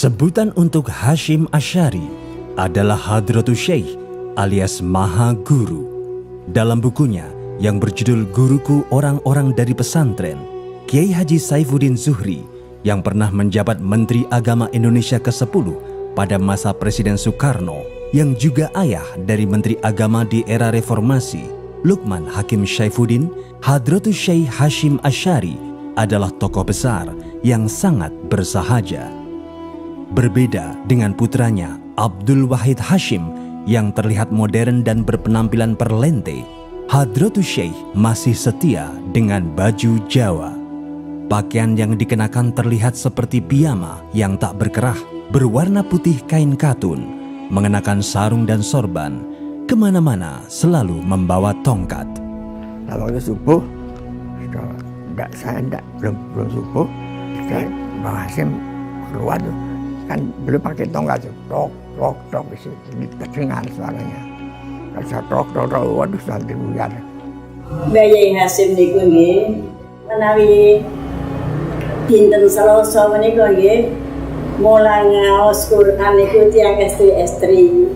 Sebutan untuk Hasyim Asy'ari adalah Hadratus Syekh alias Maha Guru. Dalam bukunya yang berjudul Guruku Orang-Orang dari Pesantren, Kiai Haji Saifuddin Zuhri yang pernah menjabat Menteri Agama Indonesia ke-10 pada masa Presiden Soekarno, yang juga ayah dari Menteri Agama di era Reformasi, Lukman Hakim Saifuddin, Hadratus Syekh Hasyim Asy'ari adalah tokoh besar yang sangat bersahaja. Berbeda dengan putranya Abdul Wahid Hasyim yang terlihat modern dan berpenampilan perlente, Hadratus Syekh masih setia dengan baju Jawa. Pakaian yang dikenakan terlihat seperti piyama yang tak berkerah, berwarna putih kain katun, mengenakan sarung dan sorban, kemana-mana selalu membawa tongkat. Nah, waktu subuh, belum subuh, Bang Hasyim keluar tuh, kan belum pakai tongkat tuh, tok di situ, terdengar suaranya. Kalau saya tok, waduh sampai buyar. Bayi Hasyim niku nggih menawi dinten Selasa menika nggih mulai ngaos Quran niku tiyang estri-estri.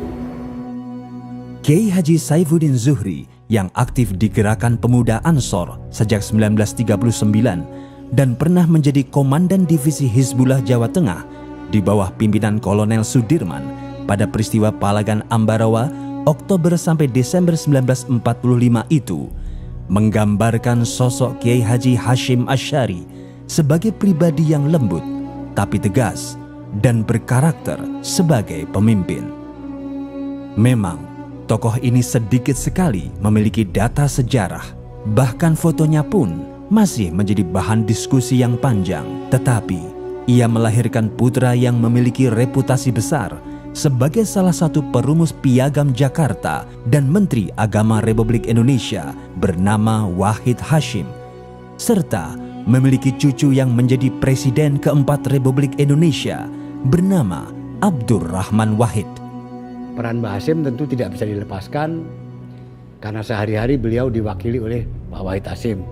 Kiai Haji Saifuddin Zuhri yang aktif di Gerakan Pemuda Ansor sejak 1939 dan pernah menjadi Komandan Divisi Hizbullah Jawa Tengah di bawah pimpinan Kolonel Sudirman pada peristiwa Palagan Ambarawa Oktober sampai Desember 1945 itu, menggambarkan sosok Kiai Haji Hasyim Asy'ari sebagai pribadi yang lembut tapi tegas dan berkarakter sebagai pemimpin. Memang tokoh ini sedikit sekali memiliki data sejarah, bahkan fotonya pun masih menjadi bahan diskusi yang panjang. Tetapi ia melahirkan putra yang memiliki reputasi besar sebagai salah satu perumus Piagam Jakarta dan Menteri Agama Republik Indonesia bernama Wahid Hasyim, serta memiliki cucu yang menjadi Presiden keempat Republik Indonesia bernama Abdurrahman Wahid. Peran Mbah Hasyim tentu tidak bisa dilepaskan karena sehari-hari beliau diwakili oleh Pak Wahid Hasyim.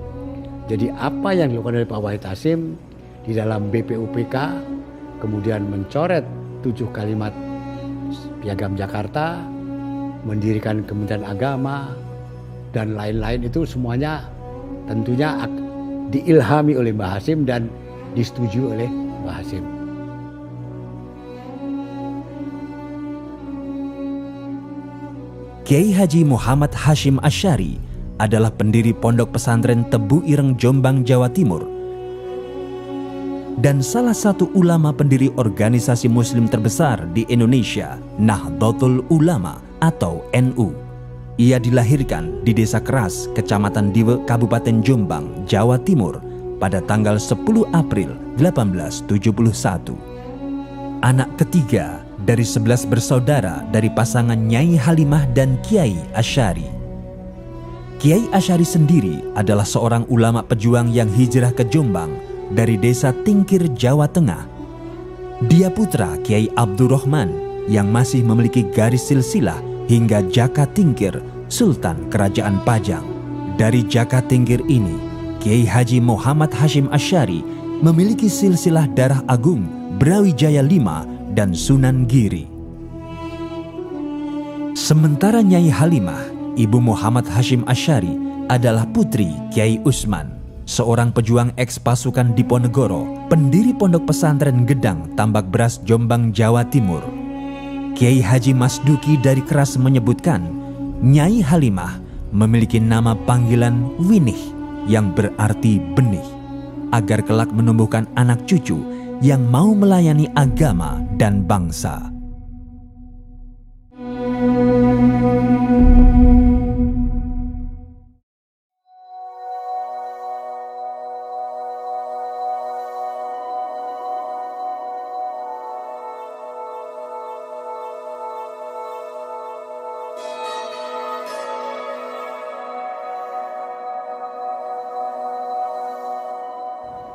Jadi apa yang dilakukan oleh Pak Wahid Hasyim di dalam BPUPK, kemudian mencoret 7 kalimat Piagam Jakarta, mendirikan Kementerian Agama, dan lain-lain, itu semuanya tentunya diilhami oleh Mbah Hasyim dan disetujui oleh Mbah Hasyim. Kiai Haji Muhammad Hasyim Asy'ari adalah pendiri Pondok Pesantren Tebu Ireng Jombang, Jawa Timur, dan salah satu ulama pendiri organisasi muslim terbesar di Indonesia, Nahdlatul Ulama atau NU. Ia dilahirkan di Desa Keras, Kecamatan Diwe, Kabupaten Jombang, Jawa Timur pada tanggal 10 April 1871. Anak ketiga dari 11 bersaudara dari pasangan Nyai Halimah dan Kiai Asy'ari. Kiai Asy'ari sendiri adalah seorang ulama pejuang yang hijrah ke Jombang dari desa Tingkir, Jawa Tengah. Dia putra Kiai Abdurrahman yang masih memiliki garis silsilah hingga Jaka Tingkir, Sultan Kerajaan Pajang. Dari Jaka Tingkir ini, Kiai Haji Muhammad Hasyim Asy'ari memiliki silsilah darah agung Brawijaya V dan Sunan Giri. Sementara Nyai Halimah, ibu Muhammad Hasyim Asy'ari, adalah putri Kiai Usman, seorang pejuang eks-pasukan Diponegoro, pendiri Pondok Pesantren Gedang, Tambak Beras, Jombang, Jawa Timur. Kiai Haji Masduki dari Keras menyebutkan, Nyai Halimah memiliki nama panggilan Winih yang berarti benih, agar kelak menumbuhkan anak cucu yang mau melayani agama dan bangsa.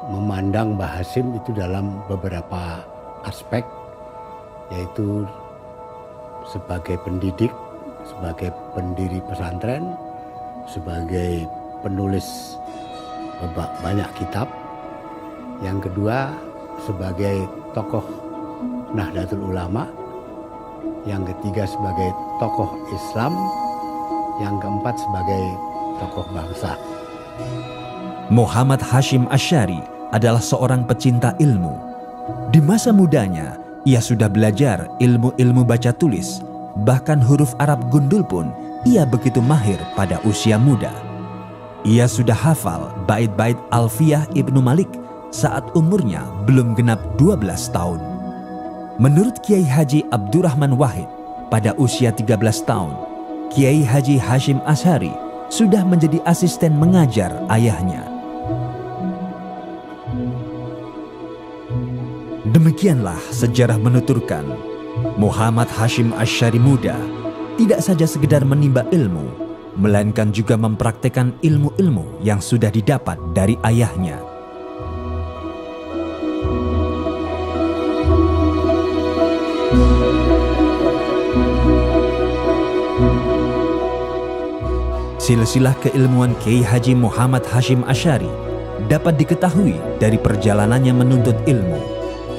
Memandang Mbah Hasyim itu dalam beberapa aspek, yaitu sebagai pendidik, sebagai pendiri pesantren, sebagai penulis banyak kitab. Yang kedua, sebagai tokoh Nahdlatul Ulama, yang ketiga sebagai tokoh Islam, yang keempat sebagai tokoh bangsa. Muhammad Hashim Asy'ari adalah seorang pecinta ilmu. Di masa mudanya, ia sudah belajar ilmu-ilmu baca tulis, bahkan huruf Arab gundul pun ia begitu mahir pada usia muda. Ia sudah hafal bait-bait Alfiyah Ibnu Malik saat umurnya belum genap 12 tahun. Menurut Kiai Haji Abdurrahman Wahid, pada usia 13 tahun, Kiai Haji Hashim Asy'ari sudah menjadi asisten mengajar ayahnya. Demikianlah sejarah menuturkan Muhammad Hashim Asy'ari muda tidak saja sekedar menimba ilmu, melainkan juga mempraktekkan ilmu-ilmu yang sudah didapat dari ayahnya. Silsilah keilmuan Kiai Haji Muhammad Hashim Asy'ari dapat diketahui dari perjalanannya menuntut ilmu.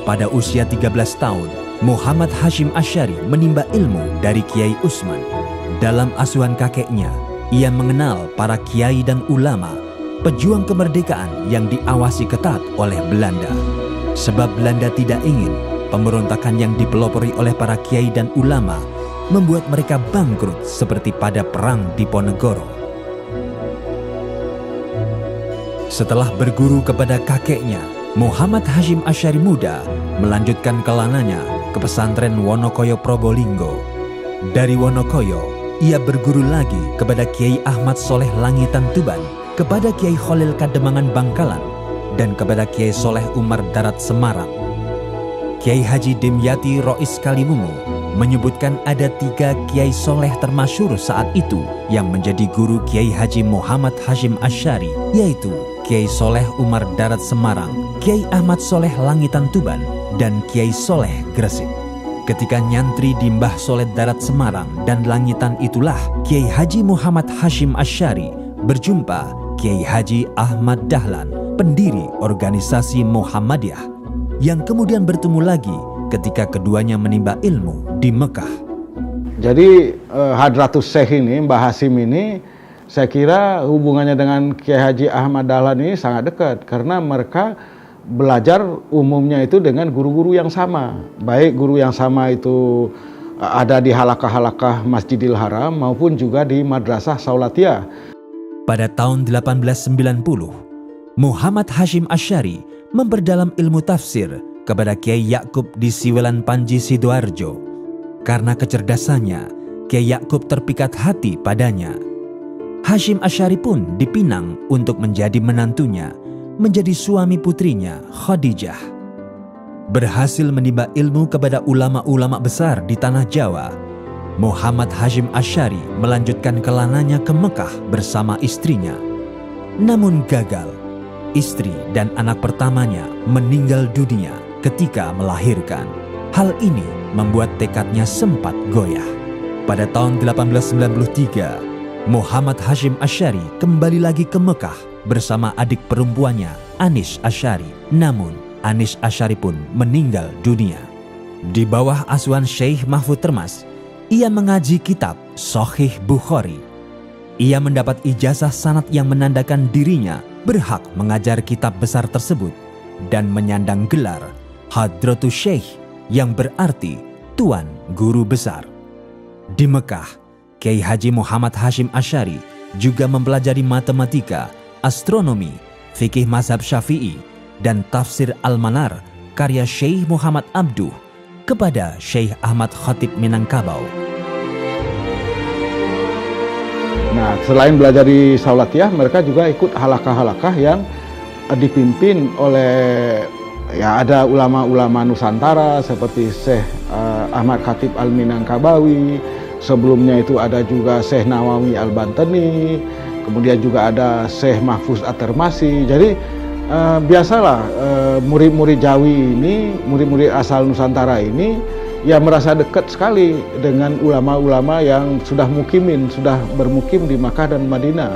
Pada usia 13 tahun, Muhammad Hashim Asy'ari menimba ilmu dari Kiai Usman. Dalam asuhan kakeknya, ia mengenal para kiai dan ulama, pejuang kemerdekaan yang diawasi ketat oleh Belanda. Sebab Belanda tidak ingin pemberontakan yang dipelopori oleh para kiai dan ulama membuat mereka bangkrut seperti pada Perang Diponegoro. Setelah berguru kepada kakeknya, Muhammad Hashim Asy'ari muda melanjutkan kelananya ke pesantren Wonokoyo Probolinggo. Dari Wonokoyo, ia berguru lagi kepada Kiai Ahmad Soleh Langitan Tuban, kepada Kiai Khalil Kademangan Bangkalan, dan kepada Kiai Soleh Umar Darat Semarang. Kiai Haji Dimyati Rois Kalimungu menyebutkan ada 3 Kiai Soleh termasyhur saat itu yang menjadi guru Kiai Haji Muhammad Hashim Asy'ari, yaitu Kiai Soleh Umar Darat Semarang, Kiai Ahmad Soleh Langitan Tuban, dan Kiai Soleh Gresik. Ketika nyantri di Mbah Soleh Darat Semarang dan Langitan itulah Kiai Haji Muhammad Hashim Asy'ari berjumpa Kiai Haji Ahmad Dahlan, pendiri organisasi Muhammadiyah, yang kemudian bertemu lagi ketika keduanya menimba ilmu di Mekah. Jadi Hadratus Syekh ini, Mbah Hashim ini, saya kira hubungannya dengan Kiai Haji Ahmad Dahlan ini sangat dekat karena mereka belajar umumnya itu dengan guru-guru yang sama. Baik guru yang sama itu ada di halakah-halakah Masjidil Haram maupun juga di Madrasah Saulatiyah. Pada tahun 1890, Muhammad Hashim Asy'ari memperdalam ilmu tafsir kepada Kiai Yakub di Siwelan Panji Sidoarjo. Karena kecerdasannya, Kiai Yakub terpikat hati padanya. Hashim Asy'ari pun dipinang untuk menjadi menantunya, menjadi suami putrinya Khadijah. Berhasil menimba ilmu kepada ulama-ulama besar di tanah Jawa, Muhammad Hashim Asy'ari melanjutkan kelananya ke Mekah bersama istrinya. Namun gagal, istri dan anak pertamanya meninggal dunia ketika melahirkan. Hal ini membuat tekadnya sempat goyah. Pada tahun 1893, Muhammad Hashim Asy'ari kembali lagi ke Mekah bersama adik perempuannya Anish Asy'ari. Namun Anish Asy'ari pun meninggal dunia. Di bawah asuhan Syekh Mahfud Termas, ia mengaji kitab Shahih Bukhari. Ia mendapat ijazah sanad yang menandakan dirinya berhak mengajar kitab besar tersebut dan menyandang gelar Hadratus Syekh yang berarti Tuan Guru Besar. Di Mekah, Kiai Haji Muhammad Hashim Asy'ari juga mempelajari matematika, astronomi, fikih mazhab Syafi'i, dan tafsir Al-Manar karya Syekh Muhammad Abduh kepada Syekh Ahmad Khatib Minangkabau. Nah, selain belajar di Saulatiyah, mereka juga ikut halakah-halakah yang dipimpin oleh ada ulama-ulama Nusantara seperti Syekh Ahmad Khatib Al-Minangkabawi. Sebelumnya itu ada juga Syekh Nawawi Al-Bantani, kemudian juga ada Syekh Mahfuz At-Termasi. Jadi biasalah murid-murid Jawi ini, murid-murid asal Nusantara ini ya merasa dekat sekali dengan ulama-ulama yang sudah bermukim di Makkah dan Madinah.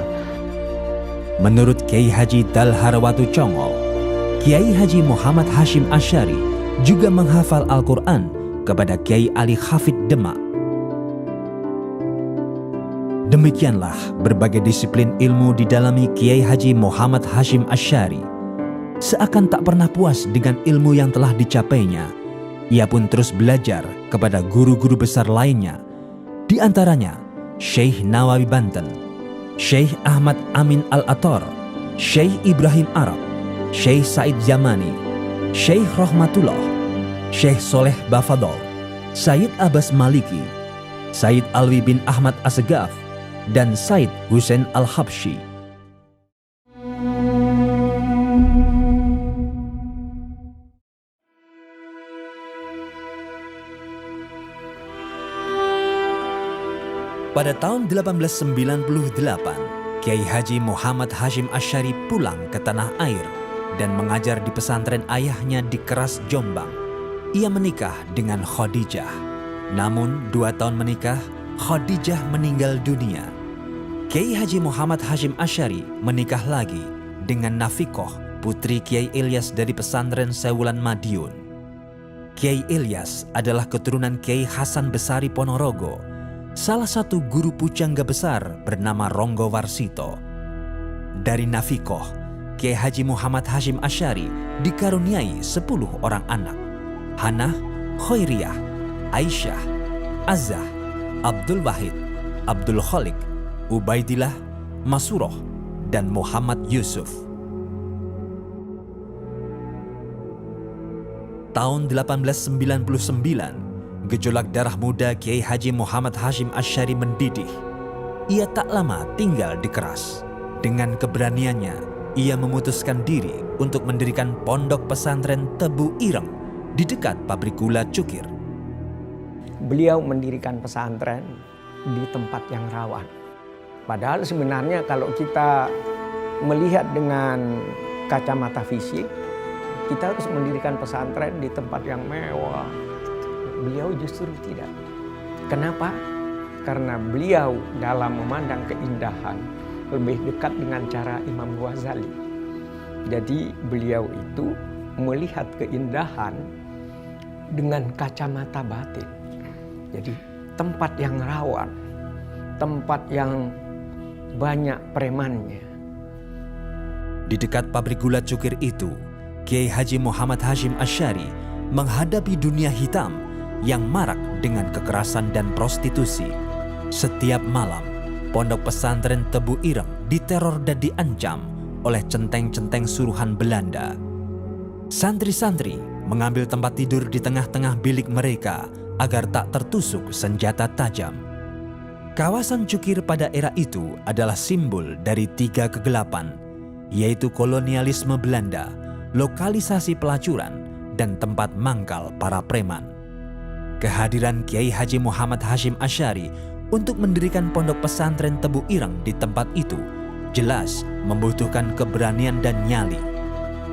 Menurut Kiai Haji Dalharwatu Congol, Kiai Haji Muhammad Hashim Asy'ari juga menghafal Al-Quran kepada Kiai Ali Hafid Demak. Demikianlah berbagai disiplin ilmu didalami Kiai Haji Muhammad Hashim Asy'ari. Seakan tak pernah puas dengan ilmu yang telah dicapainya, ia pun terus belajar kepada guru-guru besar lainnya, di antaranya Syekh Nawawi Banten, Syekh Ahmad Amin Al-Athar, Syekh Ibrahim Arab, Syekh Said Yamani, Syekh Rahmatullah, Syekh Soleh Bafadol, Said Abbas Maliki, Said Alwi bin Ahmad Assegaf, dan Said Hussein Al-Habsyi. Pada tahun 1898, Kiai Haji Muhammad Hashim Asy'ari pulang ke tanah air dan mengajar di pesantren ayahnya di Keras, Jombang. Ia menikah dengan Khadijah. Namun 2 tahun menikah, Khadijah meninggal dunia. Kiai Haji Muhammad Hashim Asy'ari menikah lagi dengan Nafikoh, putri Kiai Ilyas dari pesantren Sewulan Madiun. Kiai Ilyas adalah keturunan Kiai Hasan Besari Ponorogo, salah satu guru pujangga besar bernama Ronggo Warsito. Dari Nafikoh, Kiai Haji Muhammad Hashim Asy'ari dikaruniai 10 orang anak: Hanah, Khairiyah, Aisyah, Azah, Abdul Wahid, Abdul Khalik, Ubaidillah, Masuroh, dan Muhammad Yusuf. Tahun 1899, gejolak darah muda Kiai Haji Muhammad Hashim Asy'ari mendidih. Ia tak lama tinggal di Keras. Dengan keberaniannya, ia memutuskan diri untuk mendirikan pondok pesantren Tebu Ireng di dekat pabrik gula Cukir. Beliau mendirikan pesantren di tempat yang rawan. Padahal sebenarnya kalau kita melihat dengan kacamata fisik, kita harus mendirikan pesantren di tempat yang mewah. Beliau justru tidak. Kenapa? Karena beliau dalam memandang keindahan lebih dekat dengan cara Imam Ghazali. Jadi beliau itu melihat keindahan dengan kacamata batin. Jadi tempat yang rawan, tempat yang banyak premannya. Di dekat pabrik gula Cukir itu, Kiai Haji Muhammad Hashim Asy'ari menghadapi dunia hitam yang marak dengan kekerasan dan prostitusi. Setiap malam, pondok pesantren Tebu Ireng diteror dan diancam oleh centeng-centeng suruhan Belanda. Santri-santri mengambil tempat tidur di tengah-tengah bilik mereka agar tak tertusuk senjata tajam. Kawasan Cukir pada era itu adalah simbol dari 3 kegelapan, yaitu kolonialisme Belanda, lokalisasi pelacuran, dan tempat mangkal para preman. Kehadiran Kiai Haji Muhammad Hashim Asy'ari untuk mendirikan pondok pesantren Tebu Ireng di tempat itu jelas membutuhkan keberanian dan nyali,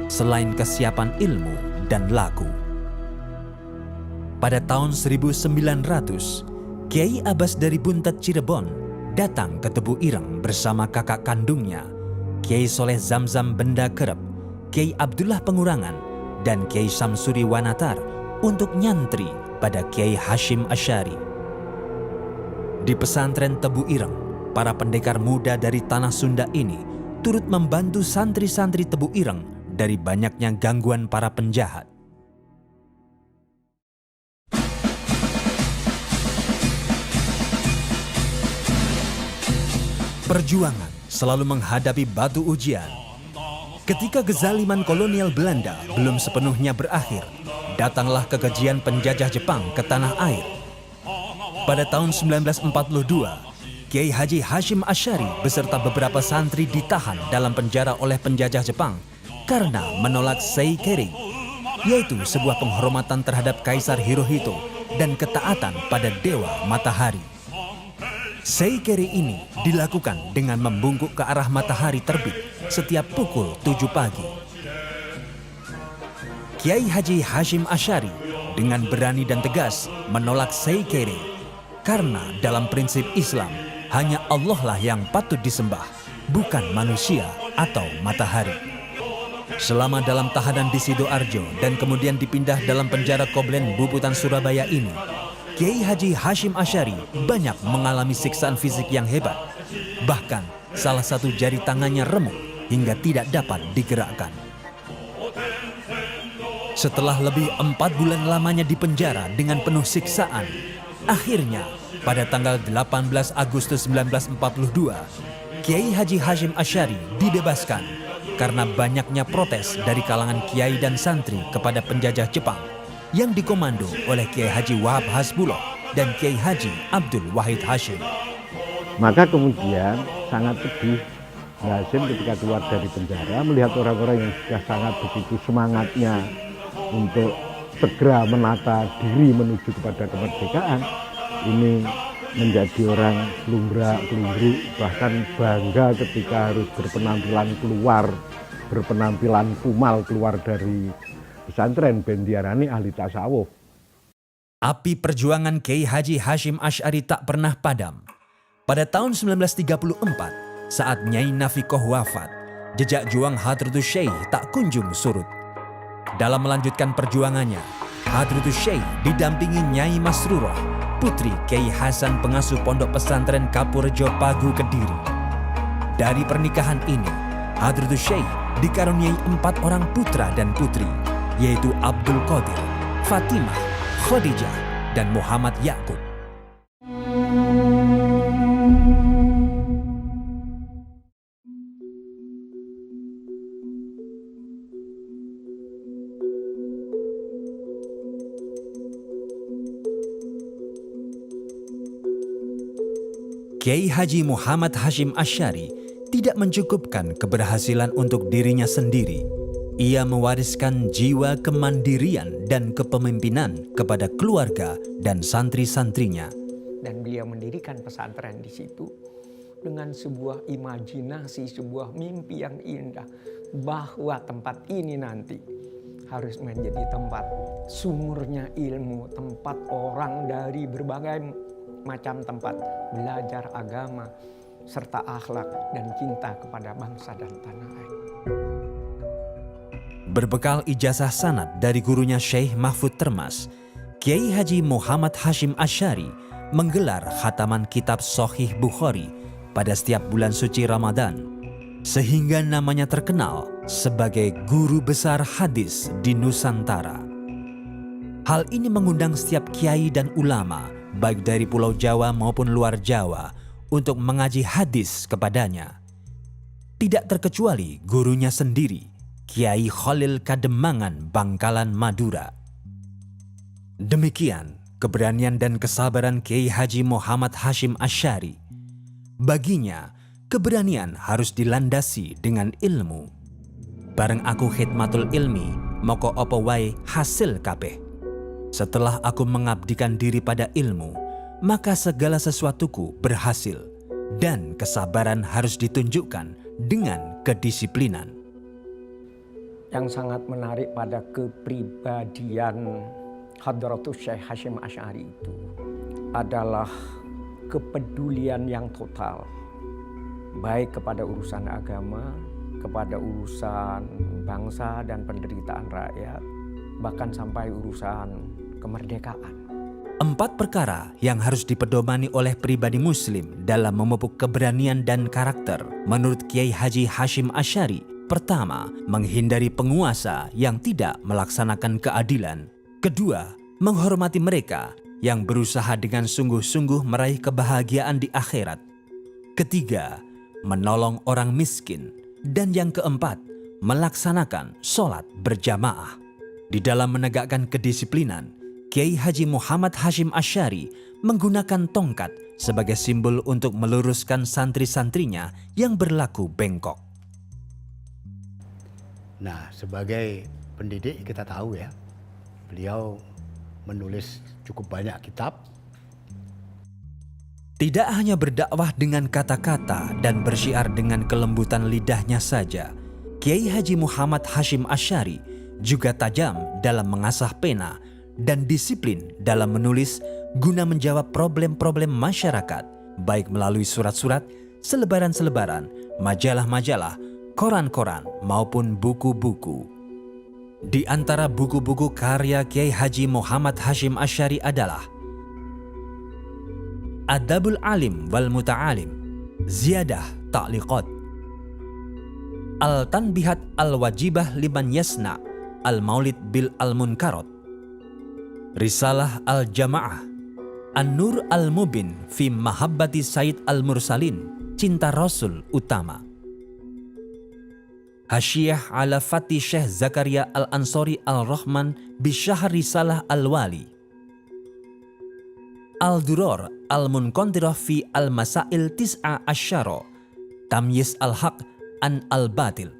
selain kesiapan ilmu dan laku. Pada tahun 1900, Kiai Abbas dari Buntet Cirebon datang ke Tebu Ireng bersama kakak kandungnya, Kiai Soleh Zamzam Benda Kerep, Kiai Abdullah Pengurangan, dan Kiai Samsuri Wanatar untuk nyantri pada Kiai Hashim Asy'ari. Di pesantren Tebu Ireng, para pendekar muda dari tanah Sunda ini turut membantu santri-santri Tebu Ireng dari banyaknya gangguan para penjahat. Perjuangan selalu menghadapi batu ujian. Ketika kezaliman kolonial Belanda belum sepenuhnya berakhir, datanglah kekejian penjajah Jepang ke tanah air. Pada tahun 1942, Kiai Haji Hashim Asy'ari beserta beberapa santri ditahan dalam penjara oleh penjajah Jepang karena menolak Seikeri, yaitu sebuah penghormatan terhadap Kaisar Hirohito dan ketaatan pada Dewa Matahari. Seikeri ini dilakukan dengan membungkuk ke arah matahari terbit setiap pukul 7 pagi. Kiai Haji Hashim Asy'ari dengan berani dan tegas menolak Seikeri karena dalam prinsip Islam hanya Allah lah yang patut disembah, bukan manusia atau matahari. Selama dalam tahanan di Sidoarjo dan kemudian dipindah dalam penjara Koblen Buputan Surabaya ini, Kiai Haji Hashim Asy'ari banyak mengalami siksaan fisik yang hebat. Bahkan salah satu jari tangannya remuk hingga tidak dapat digerakkan. Setelah lebih 4 bulan lamanya di penjara dengan penuh siksaan, akhirnya pada tanggal 18 Agustus 1942, Kiai Haji Hashim Asy'ari dibebaskan karena banyaknya protes dari kalangan kiai dan santri kepada penjajah Jepang yang dikomando oleh Kiai Haji Wahab Hasbullah dan Kiai Haji Abdul Wahid Hasyim. Maka kemudian sangat sedih Hasyim ketika keluar dari penjara melihat orang-orang yang sudah sangat begitu semangatnya untuk segera menata diri menuju kepada kemerdekaan, ini menjadi orang lumbrak-lumbruk, bahkan bangga ketika harus berpenampilan kumal keluar dari pesantren ben diarani ahli tasawuf. Api perjuangan Kiai Haji Hashim Asy'ari tak pernah padam. Pada tahun 1934, saat Nyai Nafikoh wafat, jejak juang Hadratus Syekh tak kunjung surut. Dalam melanjutkan perjuangannya, Hadratus Syekh didampingi Nyai Masruroh, putri Kiai Hasan pengasuh pondok pesantren Kapurjo Pagu Kediri. Dari pernikahan ini, Hadratus Syekh dikaruniai 4 orang putra dan putri, yaitu Abdul Qadir, Fatimah, Khadijah, dan Muhammad Yakub. Kiai Haji Muhammad Hashim Asy'ari tidak mencukupkan keberhasilan untuk dirinya sendiri. Ia mewariskan jiwa kemandirian dan kepemimpinan kepada keluarga dan santri-santrinya. Dan beliau mendirikan pesantren di situ dengan sebuah imajinasi, sebuah mimpi yang indah bahwa tempat ini nanti harus menjadi tempat sumurnya ilmu, tempat orang dari berbagai macam tempat belajar agama serta akhlak dan cinta kepada bangsa dan tanah air. Berbekal ijazah sanad dari gurunya Syekh Mahfud Termas, Kiai Haji Muhammad Hashim Asy'ari menggelar khataman kitab Sahih Bukhari pada setiap bulan suci Ramadan, sehingga namanya terkenal sebagai guru besar hadis di Nusantara. Hal ini mengundang setiap kiai dan ulama, baik dari Pulau Jawa maupun luar Jawa, untuk mengaji hadis kepadanya. Tidak terkecuali gurunya sendiri, Kiai Khalil Kademangan Bangkalan Madura. Demikian keberanian dan kesabaran Kiai Haji Muhammad Hashim Asy'ari. Baginya, keberanian harus dilandasi dengan ilmu. Bareng aku khidmatul ilmi, moko opo wae hasil kabeh. Setelah aku mengabdikan diri pada ilmu, maka segala sesuatuku berhasil, dan kesabaran harus ditunjukkan dengan kedisiplinan. Yang sangat menarik pada kepribadian Hadratus Syekh Hashim Asy'ari itu adalah kepedulian yang total, baik kepada urusan agama, kepada urusan bangsa dan penderitaan rakyat, bahkan sampai urusan kemerdekaan. 4 perkara yang harus dipedomani oleh pribadi muslim dalam memupuk keberanian dan karakter menurut Kiai Haji Hashim Asy'ari. Pertama, menghindari penguasa yang tidak melaksanakan keadilan. Kedua, menghormati mereka yang berusaha dengan sungguh-sungguh meraih kebahagiaan di akhirat. Ketiga, menolong orang miskin. Dan yang keempat, melaksanakan sholat berjamaah. Di dalam menegakkan kedisiplinan, Kiai Haji Muhammad Hashim Asy'ari menggunakan tongkat sebagai simbol untuk meluruskan santri-santrinya yang berlaku bengkok. Nah, sebagai pendidik kita tahu ya, beliau menulis cukup banyak kitab. Tidak hanya berdakwah dengan kata-kata dan bersyiar dengan kelembutan lidahnya saja, Kiai Haji Muhammad Hashim Asy'ari juga tajam dalam mengasah pena dan disiplin dalam menulis guna menjawab problem-problem masyarakat, baik melalui surat-surat, selebaran-selebaran, majalah-majalah, koran-koran maupun buku-buku. Di antara buku-buku karya Kiai Haji Muhammad Hashim Asy'ari adalah Adabul Alim wal Muta'alim, Ziyadah Ta'liqat, Al-Tanbihat Al-Wajibah Liman Yasna Al-Maulid Bil Al-Munkarat, Risalah Al-Jama'ah, An-Nur Al-Mubin fi Mahabbati Sayyid Al-Mursalin, Cinta Rasul Utama, Hasyiyah ala Fatih Syekh Zakaria Al-Ansori Al-Rahman Bisyahr Risalah Al-Wali, Al-Duror Al-Munqantirah fi Al-Masail Tis'a Asyara, Tamyiz Al-Haq an Al-Batil,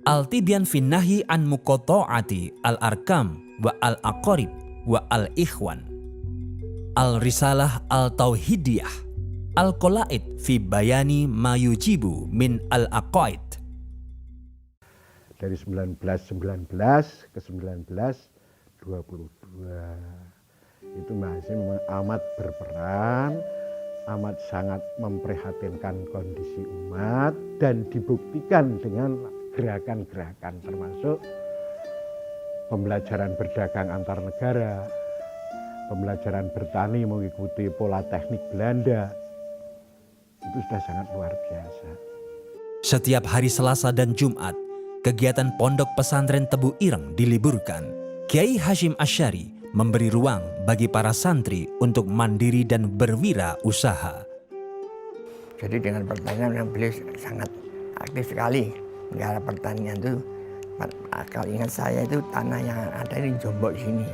Al-Tibyan fi Nahyi an Muqatta'ati Al-Arkam wa Al-Aqarib wa Al-Ikhwan, Al-Risalah Al-Tauhidiyah, Al-Qolaid fi Bayani ma yujibu min Al-Aqaid. Dari 1919 ke 1922 itu Mbah Hasim amat berperan, amat sangat memprihatinkan kondisi umat, dan dibuktikan dengan gerakan-gerakan termasuk pembelajaran berdagang antar negara, pembelajaran bertani mengikuti pola teknik Belanda. Itu sudah sangat luar biasa. Setiap hari Selasa dan Jumat, kegiatan Pondok Pesantren Tebu Ireng diliburkan. Kiai Hasyim Asy'ari memberi ruang bagi para santri untuk mandiri dan berwirausaha. Jadi dengan pertanian yang beliau sangat aktif sekali. Negara pertanian itu, kalau ingat saya itu tanah yang ada di Jombok sini.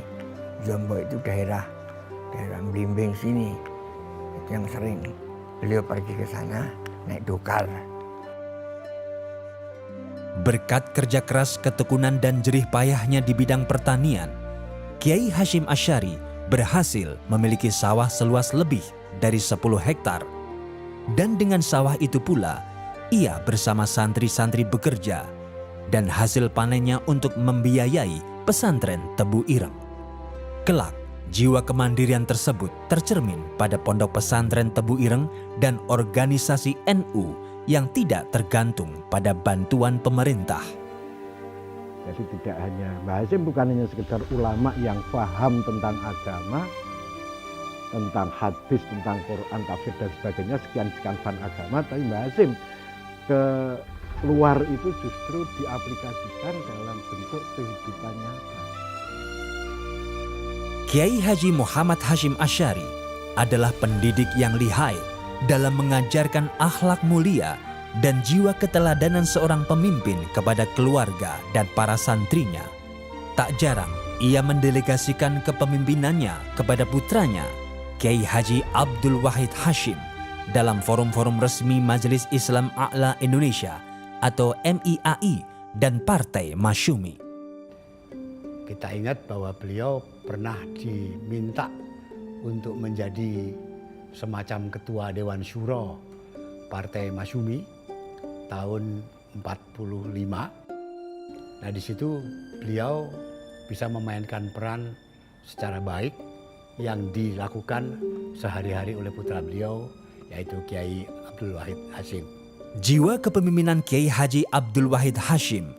Jombok itu daerah Blimbing sini. Itu yang sering beliau pergi ke sana naik dokar. Berkat kerja keras, ketekunan dan jerih payahnya di bidang pertanian, Kiai Hasyim Asy'ari berhasil memiliki sawah seluas lebih dari 10 hektar. Dan dengan sawah itu pula, ia bersama santri-santri bekerja dan hasil panennya untuk membiayai pesantren Tebu Ireng. Kelak, jiwa kemandirian tersebut tercermin pada Pondok Pesantren Tebu Ireng dan organisasi NU yang tidak tergantung pada bantuan pemerintah. Jadi tidak hanya Mbah Hasim bukan hanya sekedar ulama yang paham tentang agama, tentang hadis, tentang Quran, tafsir dan sebagainya, sekian-sekian fan agama, tapi Mbah Hasim keluar itu justru diaplikasikan dalam bentuk kehidupan nyata. Kiai Haji Muhammad Hashim Asy'ari adalah pendidik yang lihai dalam mengajarkan akhlak mulia dan jiwa keteladanan seorang pemimpin kepada keluarga dan para santrinya. Tak jarang ia mendelegasikan kepemimpinannya kepada putranya, Kiai Haji Abdul Wahid Hashim, dalam forum-forum resmi Majelis Islam A'la Indonesia atau MIAI dan Partai Masyumi. Kita ingat bahwa beliau pernah diminta untuk menjadi semacam ketua Dewan Syuro Partai Masyumi tahun 45. Nah, di situ beliau bisa memainkan peran secara baik yang dilakukan sehari-hari oleh putra beliau, yaitu Kiai Abdul Wahid Hashim. Jiwa kepemimpinan Kiai Haji Abdul Wahid Hashim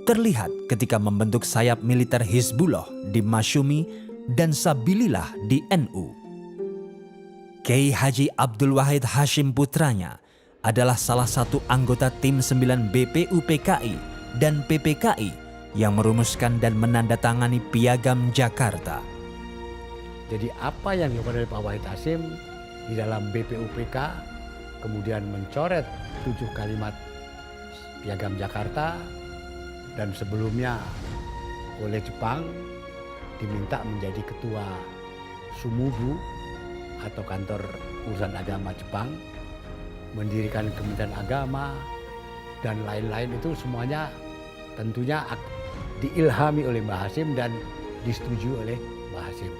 terlihat ketika membentuk sayap militer Hizbullah di Masyumi dan Sabilillah di NU. Kiai Haji Abdul Wahid Hashim putranya adalah salah satu anggota tim 9 BPUPKI dan PPKI yang merumuskan dan menandatangani Piagam Jakarta. Jadi apa yang dilakukan oleh Pak Wahid Hashim di dalam BPUPK, kemudian mencoret 7 kalimat Piagam Jakarta, dan sebelumnya oleh Jepang diminta menjadi ketua Sumubu atau kantor urusan agama Jepang, mendirikan Kementerian Agama dan lain-lain, itu semuanya tentunya diilhami oleh Mbah Hasim dan disetujui oleh Mbah Hasim.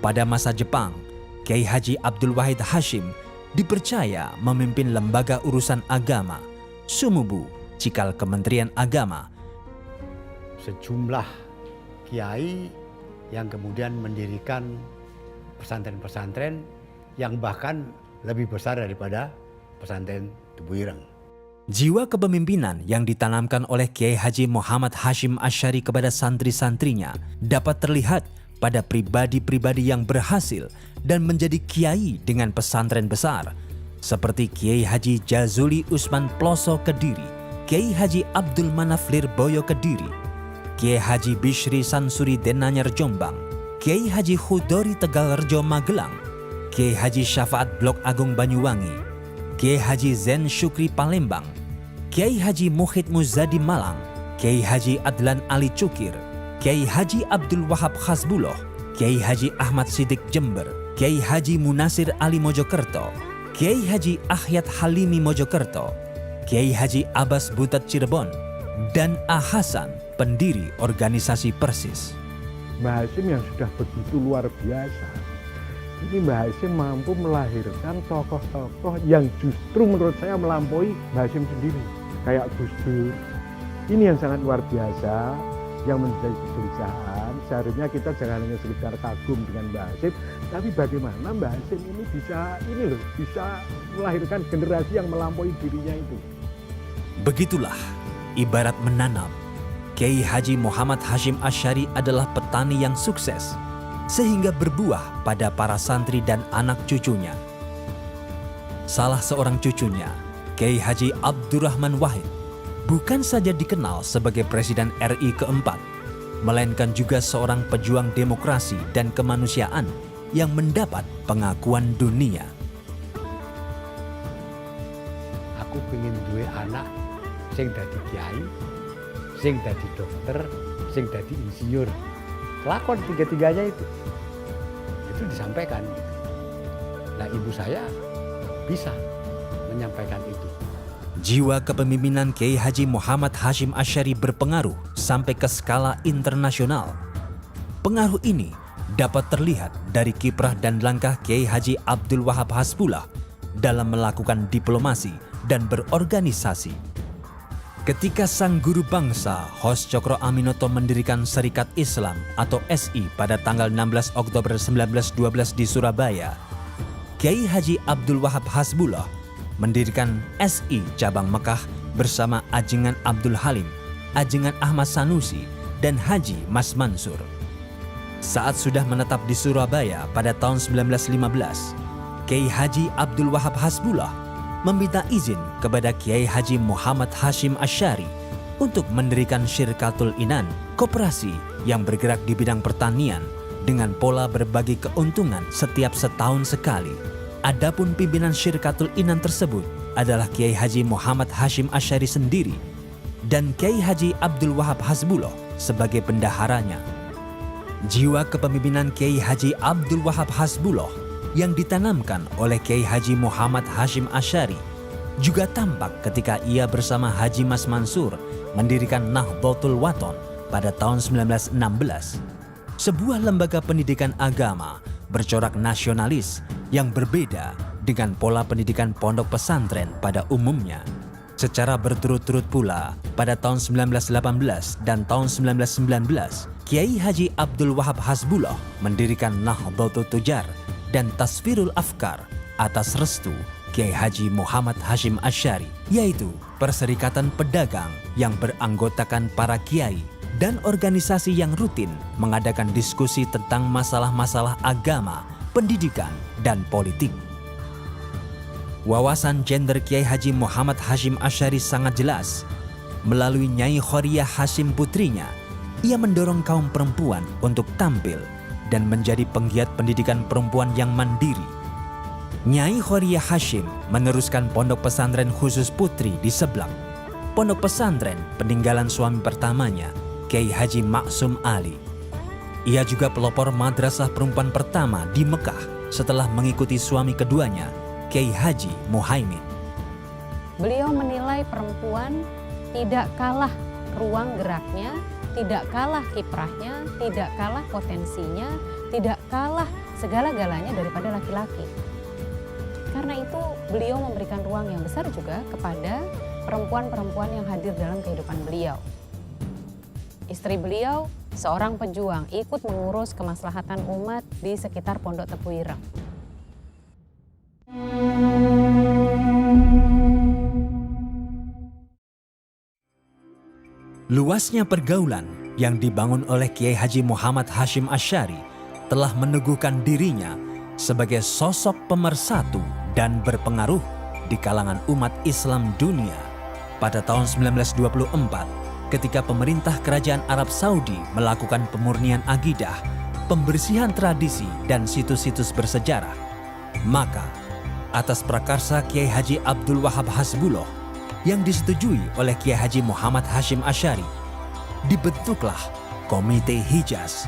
Pada masa Jepang, Kiai Haji Abdul Wahid Hashim dipercaya memimpin lembaga urusan agama, Sumubu, cikal Kementerian Agama. Sejumlah kiai yang kemudian mendirikan pesantren-pesantren yang bahkan lebih besar daripada pesantren Tebu Ireng. Jiwa kepemimpinan yang ditanamkan oleh Kiai Haji Muhammad Hashim Asy'ari kepada santri-santrinya dapat terlihat pada pribadi-pribadi yang berhasil dan menjadi kiai dengan pesantren besar, seperti Kiai Haji Jazuli Usman Ploso Kediri, Kiai Haji Abdul Manaf Lirboyo Kediri, Kiai Haji Bishri Sansuri Denanyar Jombang, Kiai Haji Hudori Tegalrejo Magelang, Kiai Haji Syafaat Blok Agung Banyuwangi, Kiai Haji Zen Syukri Palembang, Kiai Haji Muhid Muzadi Malang, Kiai Haji Adlan Ali Cukir, Kiai Haji Abdul Wahab Hasbuloh, Kiai Haji Ahmad Siddiq Jember, Kiai Haji Munasir Ali Mojokerto, Kiai Haji Ahyat Halimi Mojokerto, Kiai Haji Abbas Butat Cirebon, dan A. Hasan, pendiri organisasi Persis. Mbah Hasyim yang sudah begitu luar biasa, ini Mbah Hasyim mampu melahirkan tokoh-tokoh yang justru menurut saya melampaui Mbah Hasyim sendiri. Kayak Gus Dur, ini yang sangat luar biasa, yang menjadi kegelisahan. Seharusnya kita jangan hanya sekedar kagum dengan Mbah Hasyim, tapi bagaimana Mbah Hasyim ini bisa melahirkan generasi yang melampaui dirinya itu. Begitulah ibarat menanam. Kiai Haji Muhammad Hashim Asy'ari adalah petani yang sukses, sehingga berbuah pada para santri dan anak cucunya. Salah seorang cucunya, Kiai Haji Abdurrahman Wahid, bukan saja dikenal sebagai Presiden RI keempat, melainkan juga seorang pejuang demokrasi dan kemanusiaan yang mendapat pengakuan dunia. Aku pengen duwe anak sing dadi kiai, sing dadi dokter, sing dadi insinyur. Lakon tiga-tiganya itu disampaikan. Nah, ibu saya bisa menyampaikan itu. Jiwa kepemimpinan Kiai Haji Muhammad Hashim Asy'ari berpengaruh sampai ke skala internasional. Pengaruh ini dapat terlihat dari kiprah dan langkah Kiai Haji Abdul Wahab Hasbulah dalam melakukan diplomasi dan berorganisasi. Ketika sang guru bangsa Hos Cokro Aminoto mendirikan Serikat Islam atau SI pada tanggal 16 Oktober 1912 di Surabaya, Kiai Haji Abdul Wahab Hasbulah mendirikan SI Cabang Mekah bersama Ajengan Abdul Halim, Ajengan Ahmad Sanusi, dan Haji Mas Mansur. Saat sudah menetap di Surabaya pada tahun 1915, Kiai Haji Abdul Wahab Hasbulah meminta izin kepada Kiai Haji Muhammad Hashim Asy'ari untuk mendirikan Syirkatul Inan, koperasi yang bergerak di bidang pertanian dengan pola berbagi keuntungan setiap setahun sekali. Adapun pimpinan Syirkatul Inan tersebut adalah Kiai Haji Muhammad Hashim Asy'ari sendiri dan Kiai Haji Abdul Wahab Hasbulah sebagai bendaharanya. Jiwa kepemimpinan Kiai Haji Abdul Wahab Hasbulah yang ditanamkan oleh Kiai Haji Muhammad Hashim Asy'ari juga tampak ketika ia bersama Haji Mas Mansur mendirikan Nahdlatul Wathon pada tahun 1916, sebuah lembaga pendidikan agama bercorak nasionalis yang berbeda dengan pola pendidikan pondok pesantren pada umumnya. Secara berturut-turut pula, pada tahun 1918 dan tahun 1919, Kiai Haji Abdul Wahab Hasbulah mendirikan Nahdlatul Tujar dan Tasfirul Afkar atas restu Kiai Haji Muhammad Hashim Asy'ari, yaitu perserikatan pedagang yang beranggotakan para kiai dan organisasi yang rutin mengadakan diskusi tentang masalah-masalah agama, pendidikan, dan politik. Wawasan gender Kiai Haji Muhammad Hashim Asy'ari sangat jelas. Melalui Nyai Khoriyah Hashim putrinya, ia mendorong kaum perempuan untuk tampil dan menjadi penggiat pendidikan perempuan yang mandiri. Nyai Khoriyah Hashim meneruskan pondok pesantren khusus putri di Seblak, pondok pesantren peninggalan suami pertamanya, Kiai Haji Maksum Ali. Ia juga pelopor madrasah perempuan pertama di Mekah setelah mengikuti suami keduanya, Kiai Haji Muhaimin. Beliau menilai perempuan tidak kalah ruang geraknya, tidak kalah kiprahnya, tidak kalah potensinya, tidak kalah segala-galanya daripada laki-laki. Karena itu beliau memberikan ruang yang besar juga kepada perempuan-perempuan yang hadir dalam kehidupan beliau. Istri beliau seorang pejuang, ikut mengurus kemaslahatan umat di sekitar Pondok Tebu Ireng. Luasnya pergaulan yang dibangun oleh Kiai Haji Muhammad Hashim Asy'ari telah meneguhkan dirinya sebagai sosok pemersatu dan berpengaruh di kalangan umat Islam dunia. Pada tahun 1924, ketika pemerintah Kerajaan Arab Saudi melakukan pemurnian akidah, pembersihan tradisi dan situs-situs bersejarah, maka atas prakarsa Kiai Haji Abdul Wahab Hasbullah yang disetujui oleh Kiai Haji Muhammad Hashim Asy'ari, dibentuklah Komite Hijaz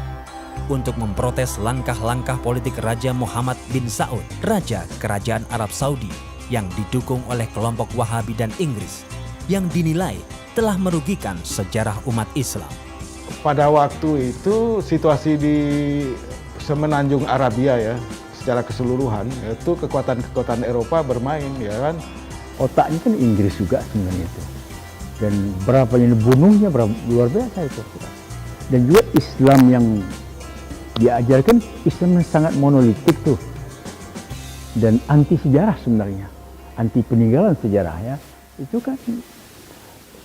untuk memprotes langkah-langkah politik Raja Muhammad bin Saud, Raja Kerajaan Arab Saudi yang didukung oleh kelompok Wahabi dan Inggris yang dinilai telah merugikan sejarah umat Islam. Pada waktu itu situasi di Semenanjung Arabia ya, secara keseluruhan itu kekuatan-kekuatan Eropa bermain ya kan. Otaknya kan Inggris juga sebenarnya itu. Dan berapa yang bunuhnya berapa luar biasa itu. Dan juga Islam yang diajarkan, Islam yang sangat monolitik tuh. Dan anti sejarah sebenarnya. Anti peninggalan sejarah ya. Itu kan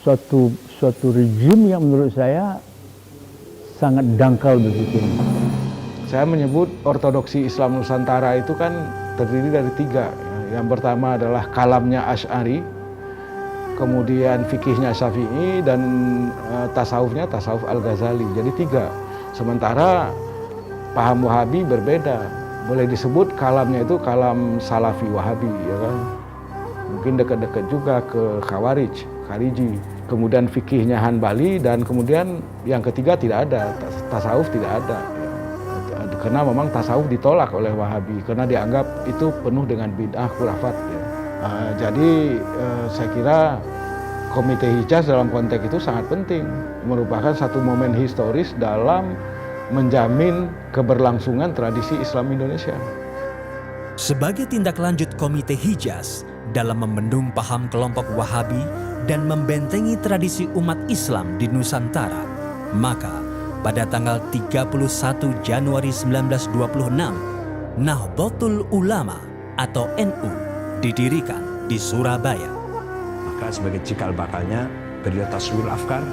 suatu rejim yang menurut saya sangat dangkal berpikirnya. Saya menyebut ortodoksi Islam Nusantara itu kan terdiri dari 3. Yang pertama adalah kalamnya Asy'ari, kemudian fikihnya Syafi'i, dan tasawufnya tasawuf Al-Ghazali. Jadi 3. Sementara paham Wahabi berbeda. Boleh disebut kalamnya itu kalam Salafi Wahabi, ya kan? Mungkin dekat-dekat juga ke Khariji. Kemudian fikihnya Hanbali, dan kemudian yang ketiga tidak ada, tasawuf tidak ada. Karena memang tasawuf ditolak oleh Wahabi karena dianggap itu penuh dengan bid'ah khurafat ya. Jadi saya kira Komite Hijaz dalam konteks itu sangat penting, merupakan satu momen historis dalam menjamin keberlangsungan tradisi Islam Indonesia. Sebagai tindak lanjut Komite Hijaz dalam membendung paham kelompok Wahabi dan membentengi tradisi umat Islam di Nusantara, maka pada tanggal 31 Januari 1926, Nahdlatul Ulama atau NU didirikan di Surabaya. Maka sebagai cikal bakalnya, beliau taswir afkar,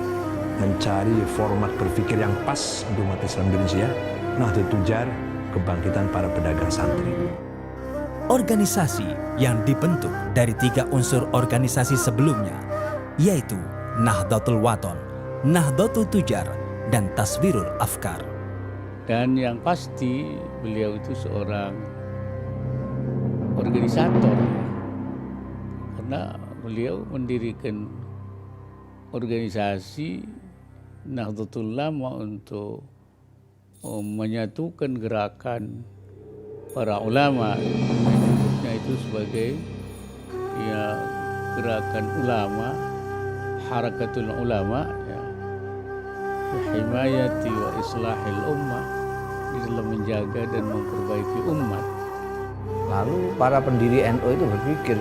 mencari format berpikir yang pas untuk umat Islam Indonesia, Nahdlatul Tujar, kebangkitan para pedagang santri. Organisasi yang dibentuk dari 3 unsur organisasi sebelumnya, yaitu Nahdlatul Wathon, Nahdlatul Tujar, dan Taswirul Afkar. Dan yang pasti beliau itu seorang organisator, karena beliau mendirikan organisasi Nahdlatul Ulama untuk menyatukan gerakan para ulama, menyebutnya itu sebagai ya gerakan ulama, harakatul ulama, himayati wa islahil ummah, di dalam menjaga dan memperbaiki umat. Lalu para pendiri NU itu berpikir,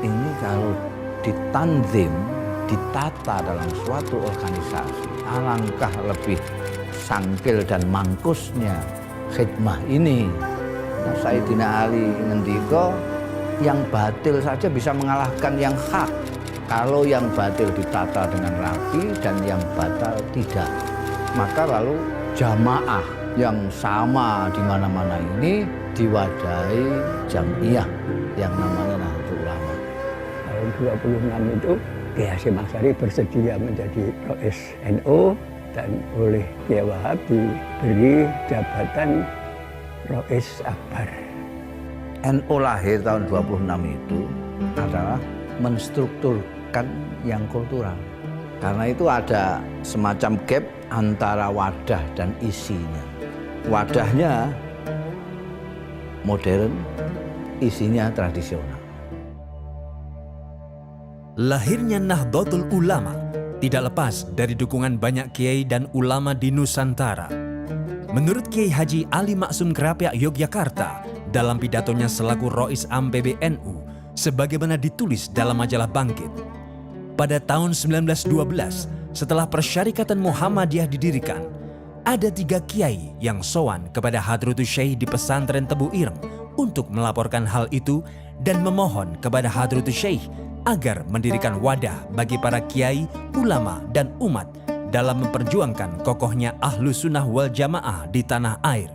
ini kalau ditanzim, ditata dalam suatu organisasi, alangkah lebih sangkil dan mangkusnya khidmah ini. Nah, Sayyidina Ali ngendika, yang batil saja bisa mengalahkan yang hak. Kalau yang batil ditata dengan rapi dan yang batal tidak, maka lalu jamaah yang sama di mana-mana ini diwadahi jamiah yang namanya Nahdlatul Ulama. Tahun 26 itu Kiai Hasyim Asy'ari bersedia menjadi Rais NU dan oleh Kiai Wahab diberi jabatan Rais Akbar. NU lahir tahun 26 itu adalah menstrukturkan yang kultural. Karena itu ada semacam gap antara wadah dan isinya. Wadahnya modern, isinya tradisional. Lahirnya Nahdlatul Ulama tidak lepas dari dukungan banyak kiai dan ulama di Nusantara. Menurut Kiai Haji Ali Maksum Kerapiak Yogyakarta dalam pidatonya selaku Rois Am PBNU, sebagaimana ditulis dalam majalah Bangkit, pada tahun 1912 setelah Persyarikatan Muhammadiyah didirikan, ada 3 kiai yang sowan kepada Hadratus Syekh di pesantren Tebu Ireng untuk melaporkan hal itu dan memohon kepada Hadratus Syekh agar mendirikan wadah bagi para kiai, ulama, dan umat dalam memperjuangkan kokohnya Ahlus Sunnah wal Jamaah di tanah air.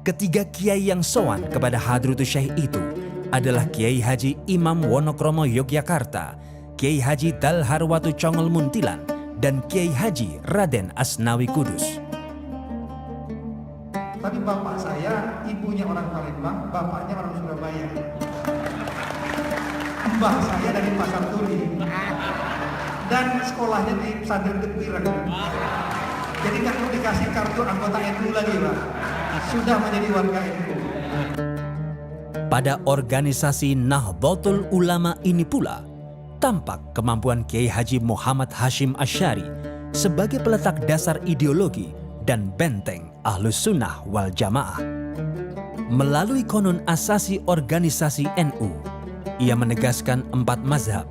Ketiga kiai yang sowan kepada Hadratus Syekh itu adalah Kiai Haji Imam Wonokromo Yogyakarta, Kiai Haji Dalharwatu Congol Muntilan, dan Kiai Haji Raden Asnawi Kudus. Tapi bapak saya, ibunya orang Palembang, bapaknya orang Surabaya. Mbah saya dari Pasar Turi. Dan sekolahnya di Pesantren Tepiran. Jadi nggak perlu dikasih kartu anggota NU lagi, Pak. Sudah menjadi warga NU. Pada organisasi Nahdlatul Ulama ini pula, tampak kemampuan Kiai Haji Muhammad Hashim Asy'ari sebagai peletak dasar ideologi dan benteng Ahlus Sunnah wal Jamaah. Melalui konun asasi organisasi NU, ia menegaskan 4 mazhab,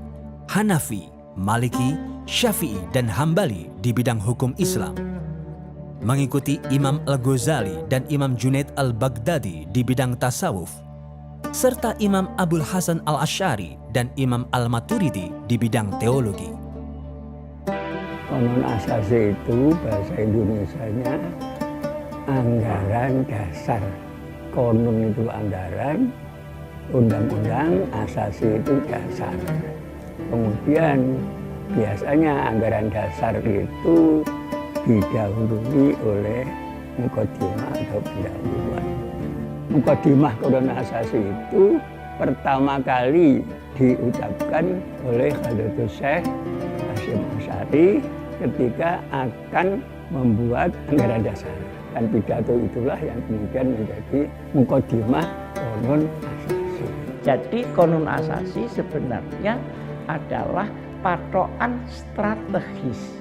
Hanafi, Maliki, Syafi'i, dan Hambali di bidang hukum Islam. Mengikuti Imam Al-Ghazali dan Imam Junaid Al-Baghdadi di bidang tasawuf, serta Imam Abul Hasan Al-Asy'ari dan Imam Al-Maturidi di bidang teologi. Konun asasi itu bahasa Indonesianya anggaran dasar. Konun itu anggaran, undang-undang, asasi itu dasar. Kemudian biasanya anggaran dasar itu didahului oleh mukadimah atau pendahuluan. Mukadimah konun asasi itu pertama kali diucapkan oleh Hadratus Syekh Hashim Asy'ari ketika akan membuat anggaran dasar. Dan pidato itulah yang kemudian menjadi mukadimah konun asasi. Jadi konun asasi sebenarnya adalah patokan strategis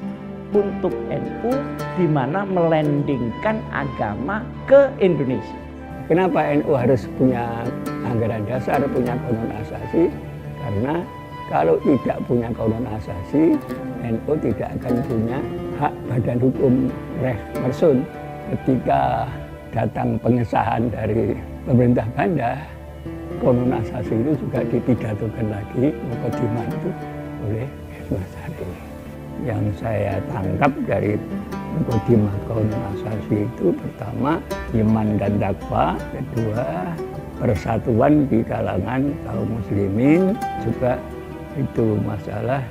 untuk NU di mana melandingkan agama ke Indonesia. Kenapa NU harus punya anggaran dasar, punya konun asasi? Karena kalau tidak punya konun asasi, NU tidak akan punya hak badan hukum reh mersun. Ketika datang pengesahan dari pemerintah Banda, konun asasi itu juga dipidatokan lagi mukadimah itu oleh Hashim Asy'ari. Yang saya tangkap dari mukadimah konun asasi itu pertama iman dan takwa, kedua persatuan di kalangan kaum muslimin, juga itu masalah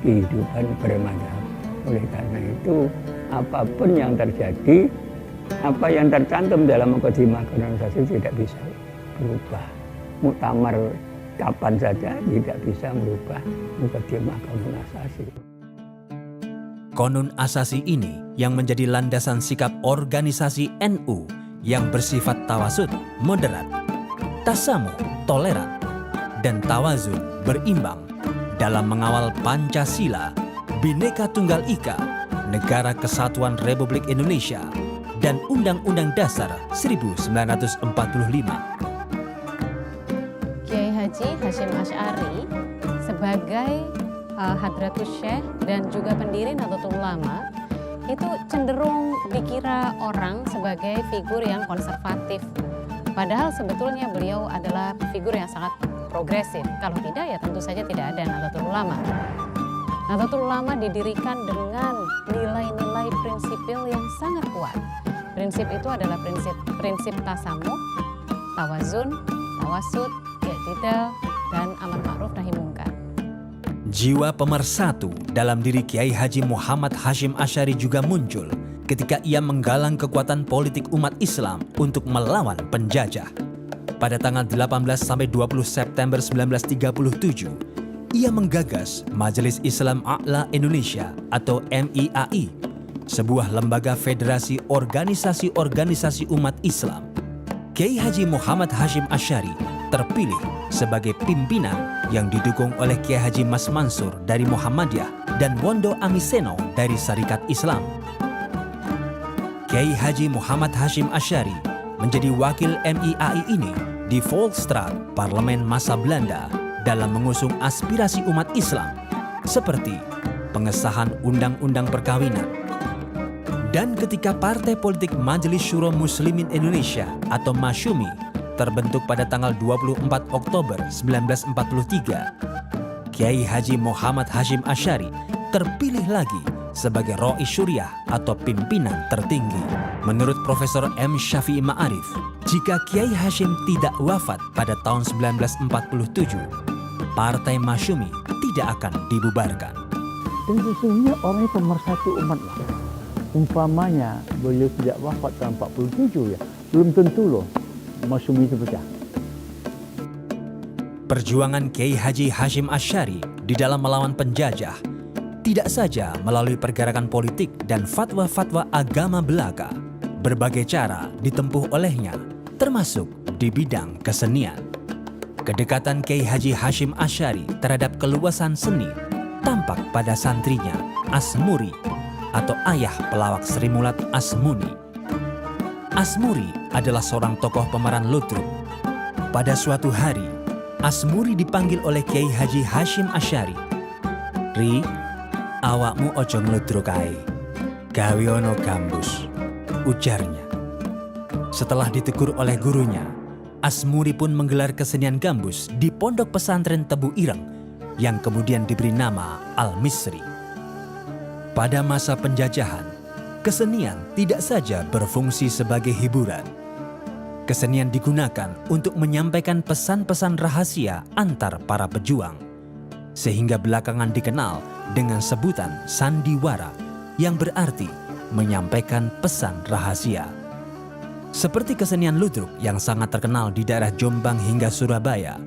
kehidupan bermadhab. Oleh karena itu apapun yang terjadi, apa yang tercantum dalam mukadimah konun asasi tidak bisa berubah. Muktamar kapan saja tidak bisa merubah mukadimah konun asasi. Konun asasi ini yang menjadi landasan sikap organisasi NU yang bersifat tawasud, moderat, tasamuh, toleran, dan tawazun berimbang dalam mengawal Pancasila, Bhinneka Tunggal Ika, Negara Kesatuan Republik Indonesia, dan Undang-Undang Dasar 1945. Kiai Haji Hashim Asy'ari sebagai Hadratus Syekh dan juga pendiri Nahdlatul Ulama itu cenderung dikira orang sebagai figur yang konservatif. Padahal sebetulnya beliau adalah figur yang sangat progresif. Kalau tidak ya tentu saja tidak ada Nahdlatul Ulama. Nahdlatul Ulama didirikan dengan nilai-nilai prinsipil yang sangat kuat. Prinsip itu adalah prinsip tasamuh, tawazun, tawasud, i'tidal, dan amar ma'ruf nahi mungkar. Jiwa pemersatu dalam diri Kiai Haji Muhammad Hashim Asy'ari juga muncul ketika ia menggalang kekuatan politik umat Islam untuk melawan penjajah. Pada tanggal 18-20 September 1937, ia menggagas Majelis Islam A'la Indonesia atau MIAI, sebuah lembaga federasi organisasi-organisasi umat Islam. Kiai Haji Muhammad Hashim Asy'ari terpilih sebagai pimpinan yang didukung oleh Kiai Haji Mas Mansur dari Muhammadiyah dan Wondo Amiseno dari Syarikat Islam. Kiai Haji Muhammad Hashim Asy'ari menjadi wakil MIAI ini di Volksstraat, Parlemen masa Belanda, dalam mengusung aspirasi umat Islam seperti pengesahan Undang-Undang Perkawinan. Dan ketika Partai Politik Majelis Syuro Muslimin Indonesia atau Masyumi terbentuk pada tanggal 24 Oktober 1943, Kiai Haji Muhammad Hashim Asy'ari terpilih lagi sebagai Rais Syuriah atau pimpinan tertinggi. Menurut Profesor M. Syafi'i Ma'arif, jika Kiai Hashim tidak wafat pada tahun 1947, Partai Masyumi tidak akan dibubarkan. Dan sesungguhnya orangnya pemersatu umat lah. Umpamanya beliau tidak wafat tahun 47 ya, belum tentu loh Masyumi itu pecah. Perjuangan Kiai Haji Hashim Asy'ari di dalam melawan penjajah tidak saja melalui pergerakan politik dan fatwa-fatwa agama belaka. Berbagai cara ditempuh olehnya, termasuk di bidang kesenian. Kedekatan Kiai Haji Hashim Asy'ari terhadap keluasan seni tampak pada santrinya Asmuri atau ayah pelawak Sri Mulat Asmuni. Asmuri adalah seorang tokoh pemeran ludruk. Pada suatu hari, Asmuri dipanggil oleh Kiai Haji Hashim Asy'ari. "Ri, awakmu ojo ngludruk ae, gawe ono gambus," ujarnya. Setelah ditegur oleh gurunya, Asmuri pun menggelar kesenian gambus di pondok pesantren Tebu Ireng yang kemudian diberi nama Al-Misri. Pada masa penjajahan, kesenian tidak saja berfungsi sebagai hiburan. Kesenian digunakan untuk menyampaikan pesan-pesan rahasia antar para pejuang, sehingga belakangan dikenal dengan sebutan sandiwara yang berarti menyampaikan pesan rahasia. Seperti kesenian ludruk yang sangat terkenal di daerah Jombang hingga Surabaya,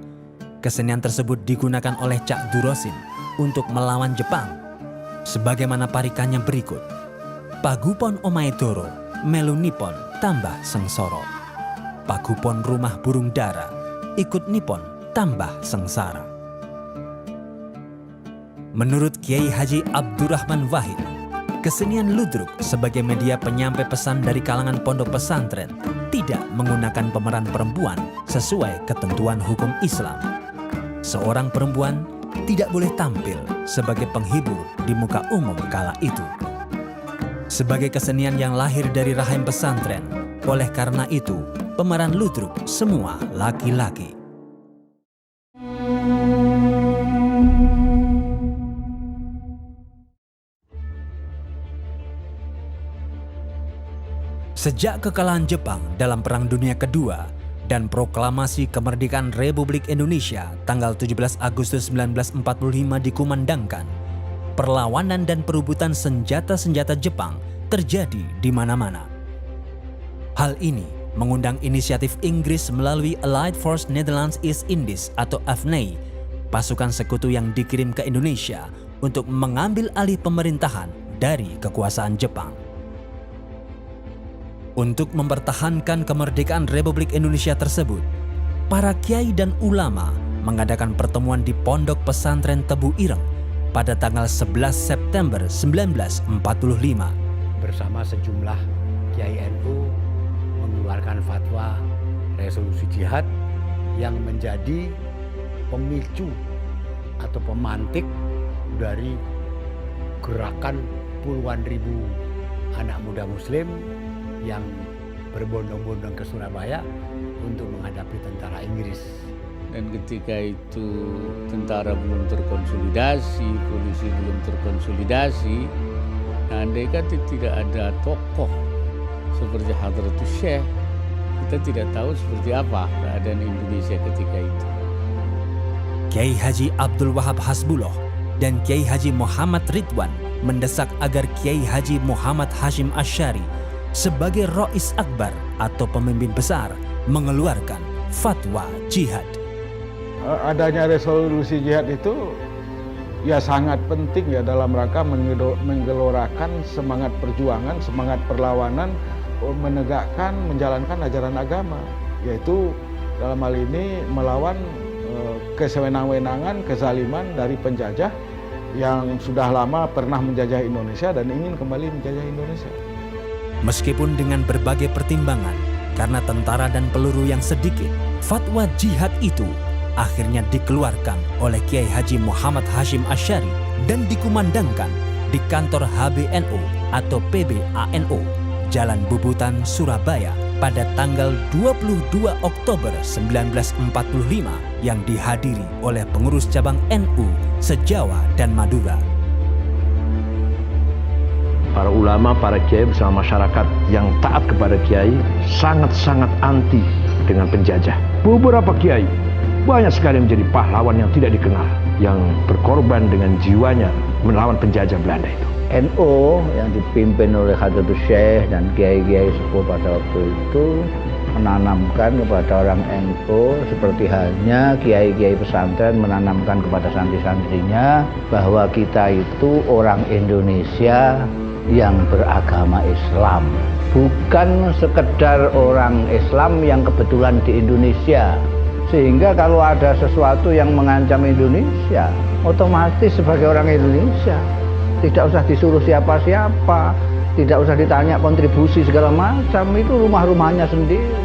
kesenian tersebut digunakan oleh Cak Durosin untuk melawan Jepang. Sebagaimana parikannya berikut: "Pagupon omahe Doro, melu nipon tambah sengsara. Pagupon rumah burung dara, ikut nipon tambah sengsara." Menurut Kiai Haji Abdurrahman Wahid, kesenian ludruk sebagai media penyampai pesan dari kalangan pondok pesantren tidak menggunakan pemeran perempuan sesuai ketentuan hukum Islam. Seorang perempuan tidak boleh tampil sebagai penghibur di muka umum kala itu. Sebagai kesenian yang lahir dari rahim pesantren, oleh karena itu pemeran ludruk semua laki-laki. Sejak kekalahan Jepang dalam Perang Dunia Kedua dan proklamasi kemerdekaan Republik Indonesia tanggal 17 Agustus 1945 dikumandangkan, perlawanan dan perebutan senjata-senjata Jepang terjadi di mana-mana. Hal ini mengundang inisiatif Inggris melalui Allied Force Netherlands East Indies atau AFNI, pasukan sekutu yang dikirim ke Indonesia untuk mengambil alih pemerintahan dari kekuasaan Jepang. Untuk mempertahankan kemerdekaan Republik Indonesia tersebut, para kiai dan ulama mengadakan pertemuan di Pondok Pesantren Tebu Ireng pada tanggal 11 September 1945. Bersama sejumlah kiai NU mengeluarkan fatwa resolusi jihad yang menjadi pemicu atau pemantik dari gerakan puluhan ribu anak muda muslim yang berbondong-bondong ke Surabaya untuk menghadapi tentara Inggris. Dan ketika itu tentara belum terkonsolidasi, polisi belum terkonsolidasi, nah andai kata tidak ada tokoh seperti Hadratus Syekh, kita tidak tahu seperti apa keadaan Indonesia ketika itu. Kiai Haji Abdul Wahab Hasbullah dan Kiai Haji Muhammad Ridwan mendesak agar Kiai Haji Muhammad Hashim Asy'ari sebagai Rais Akbar atau pemimpin besar mengeluarkan fatwa jihad. Adanya resolusi jihad itu ya sangat penting ya dalam rangka menggelorakan semangat perjuangan, semangat perlawanan, menegakkan, menjalankan ajaran agama, yaitu dalam hal ini melawan kesewenang-wenangan, kezaliman dari penjajah yang sudah lama pernah menjajah Indonesia dan ingin kembali menjajah Indonesia. Meskipun dengan berbagai pertimbangan, karena tentara dan peluru yang sedikit, fatwa jihad itu akhirnya dikeluarkan oleh Kiai Haji Muhammad Hashim Asy'ari dan dikumandangkan di kantor HBNU atau PBANU Jalan Bubutan, Surabaya pada tanggal 22 Oktober 1945 yang dihadiri oleh pengurus cabang NU se-Jawa dan Madura. Para ulama, para kiai bersama masyarakat yang taat kepada kiai sangat-sangat anti dengan penjajah. Beberapa kiai banyak sekali menjadi pahlawan yang tidak dikenal, yang berkorban dengan jiwanya melawan penjajah Belanda itu. NU yang dipimpin oleh Hadratus Syekh dan kiai-kiai sepuh pada waktu itu menanamkan kepada orang NU seperti halnya kiai-kiai pesantren menanamkan kepada santri-santrinya bahwa kita itu orang Indonesia yang beragama Islam, bukan sekedar orang Islam yang kebetulan di Indonesia. Sehingga kalau ada sesuatu yang mengancam Indonesia, otomatis sebagai orang Indonesia tidak usah disuruh siapa-siapa, tidak usah ditanya kontribusi segala macam, itu rumah-rumahnya sendiri.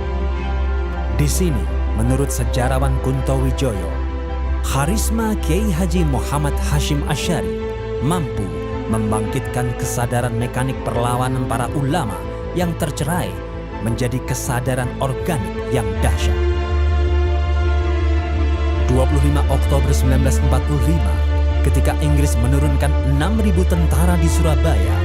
Di sini, menurut sejarawan Kunto Wijoyo, karisma Kiai Haji Muhammad Hashim Asy'ari mampu membangkitkan kesadaran mekanik perlawanan para ulama yang tercerai menjadi kesadaran organik yang dahsyat. 25 Oktober 1945, ketika Inggris menurunkan 6.000 tentara di Surabaya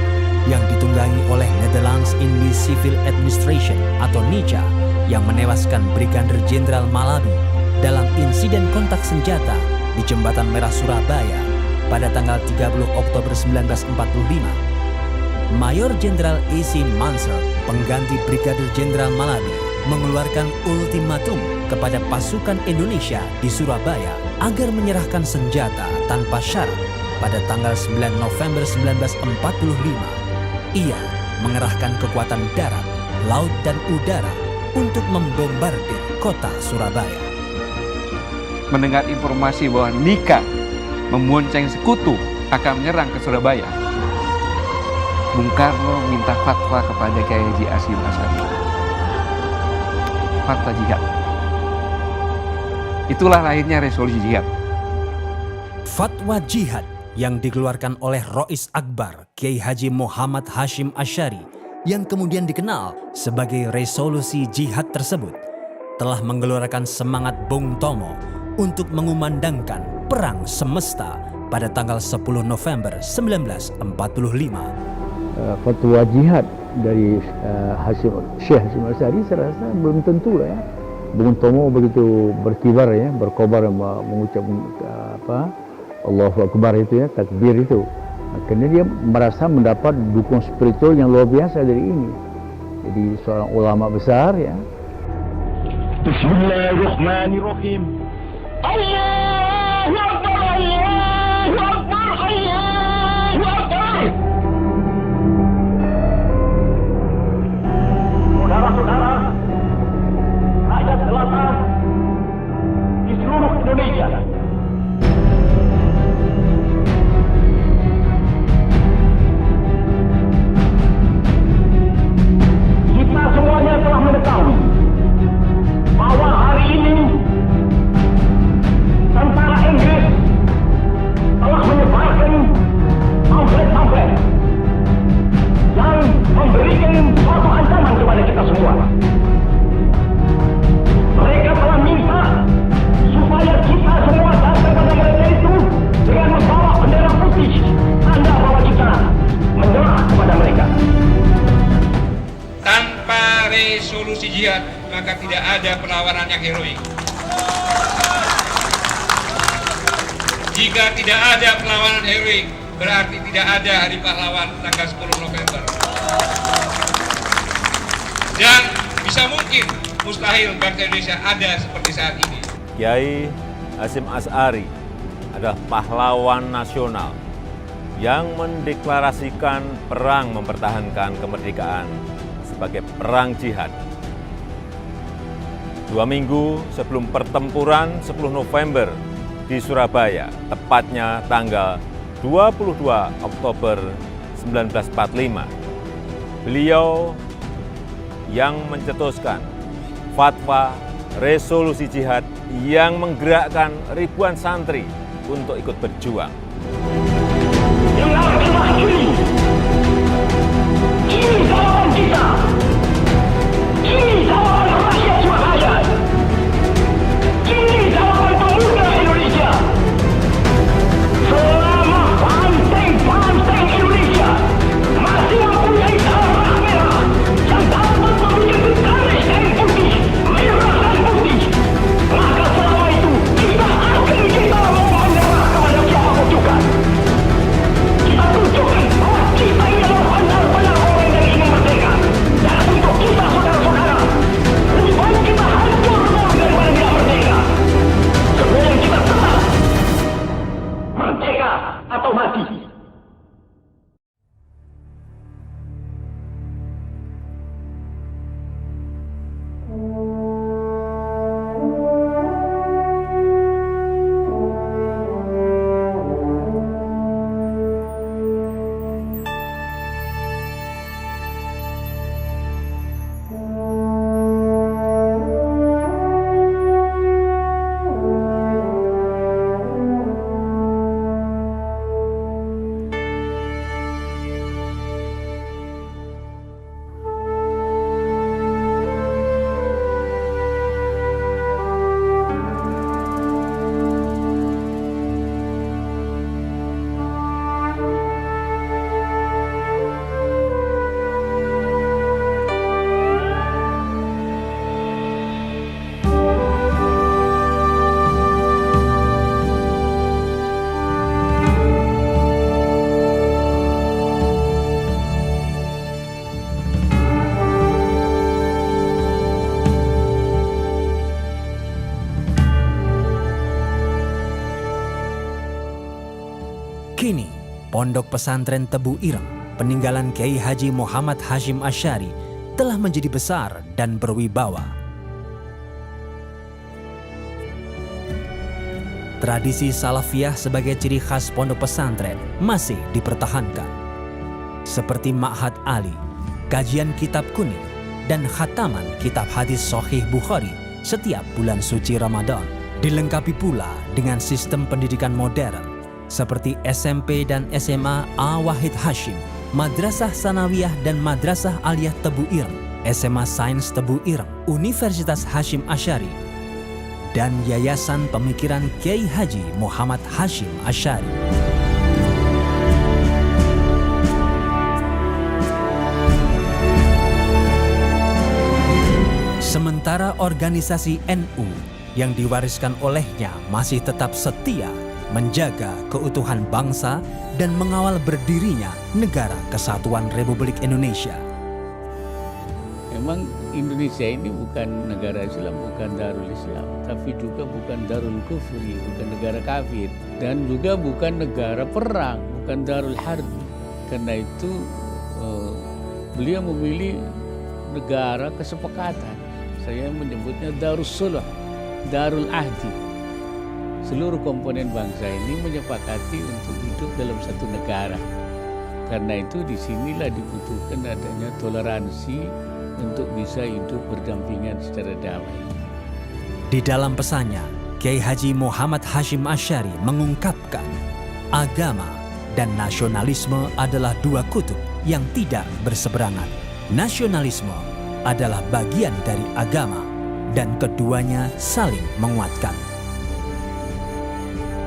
yang ditunggangi oleh Netherlands Indies Civil Administration atau NICA yang menewaskan Brigadir Jenderal Malabi dalam insiden kontak senjata di Jembatan Merah Surabaya pada tanggal 30 Oktober 1945, Mayor Jenderal E.C. Mansell, pengganti Brigadir Jenderal Malabi, mengeluarkan ultimatum kepada pasukan Indonesia di Surabaya agar menyerahkan senjata tanpa syarat pada tanggal 9 November 1945. Ia mengerahkan kekuatan darat, laut, dan udara untuk membombardir kota Surabaya. Mendengar informasi bahwa NICA membonceng sekutu akan menyerang ke Surabaya, Bung Karno minta fatwa kepada Kiai Haji Hashim Asy'ari. Fatwa jihad. Itulah lahirnya resolusi jihad. Fatwa jihad yang dikeluarkan oleh Rois Akbar Kiai Haji Muhammad Hashim Asy'ari yang kemudian dikenal sebagai resolusi jihad tersebut telah menggelorakan semangat Bung Tomo untuk mengumandangkan perang semesta pada tanggal 10 November 1945. Fatwa jihad dari Syekh Hashim Asy'ari saya rasa belum tentu lah ya. Bung Tomo begitu berkibar ya, berkobar mengucap Allahu Akbar itu ya, takbir itu. Karena dia merasa mendapat dukungan spiritual yang luar biasa dari ini. Jadi seorang ulama besar ya. Bismillahirrahmanirrahim. Allahu Akbar, Allahu Akbar, Allahu Akbar. Saudara-saudara, rakyat selatan di seluruh Indonesia, kita semuanya telah mengetahui bahwa hari ini tentara Inggris telah menyebarkan pamflet-pamflet yang memberikan suatu ancaman kepada kita semua. Mereka telah minta supaya kita semua datang kepada mereka itu dengan membawa bendera putih, tanda bahwa kita menyerah kepada mereka. Tanpa resolusi jihad, maka tidak ada perlawanan yang heroik. Jika tidak ada perlawanan heroik, berarti tidak ada hari pahlawan tanggal 10 November. Dan bisa mungkin mustahil bangsa Indonesia ada seperti saat ini. Kiai Hashim Asy'ari adalah pahlawan nasional yang mendeklarasikan perang mempertahankan kemerdekaan sebagai perang jihad. 2 minggu sebelum pertempuran 10 November di Surabaya, tepatnya tanggal 22 Oktober 1945, beliau yang mencetuskan fatwa resolusi jihad yang menggerakkan ribuan santri untuk ikut berjuang. Dengarkanlah ini jawaban kita. Ini jawaban rakyat Surabaya. Ini jawaban pemuda Indonesia. Selama banteng-banteng Indonesia masih mempunyai darah merah yang dapat memiliki garis dan putih, merah dan putih, maka selama itu kita mau menyerah kepada siapapun juga. Kita tunjukkan bahwa kita ini adalah benar-benar orang yang ingin merdeka. Dan untuk kita saudara-saudara, lebih baik kita hancur daripada tidak merdeka. Sebelum kita tetap merdeka atau mati. Kini, Pondok Pesantren Tebu Ireng, peninggalan Kiai Haji Muhammad Hashim Asy'ari, telah menjadi besar dan berwibawa. Tradisi salafiyah sebagai ciri khas pondok pesantren masih dipertahankan. Seperti Ma'had Ali, kajian kitab kuning, dan khataman kitab hadis Sahih Bukhari setiap bulan suci Ramadan. Dilengkapi pula dengan sistem pendidikan modern seperti SMP dan SMA A. Wahid Hashim, Madrasah Sanawiyah dan Madrasah Aliyah Tebu Ireng, SMA Sains Tebu Ireng, Universitas Hashim Asy'ari, dan Yayasan Pemikiran Kiai Haji Muhammad Hashim Asy'ari. Sementara organisasi NU yang diwariskan olehnya masih tetap setia menjaga keutuhan bangsa dan mengawal berdirinya Negara Kesatuan Republik Indonesia. Memang Indonesia ini bukan negara Islam, bukan Darul Islam, tapi juga bukan Darul Kufri, bukan negara kafir, dan juga bukan negara perang, bukan Darul Harb. Karena itu beliau memilih negara kesepakatan. Saya menyebutnya Darus Sulh, Darul Ahdi. Seluruh komponen bangsa ini menyepakati untuk hidup dalam satu negara. Karena itu disinilah dibutuhkan adanya toleransi untuk bisa hidup berdampingan secara damai. Di dalam pesannya, Kiai Haji Muhammad Hashim Asy'ari mengungkapkan, agama dan nasionalisme adalah dua kutub yang tidak berseberangan. Nasionalisme adalah bagian dari agama dan keduanya saling menguatkan.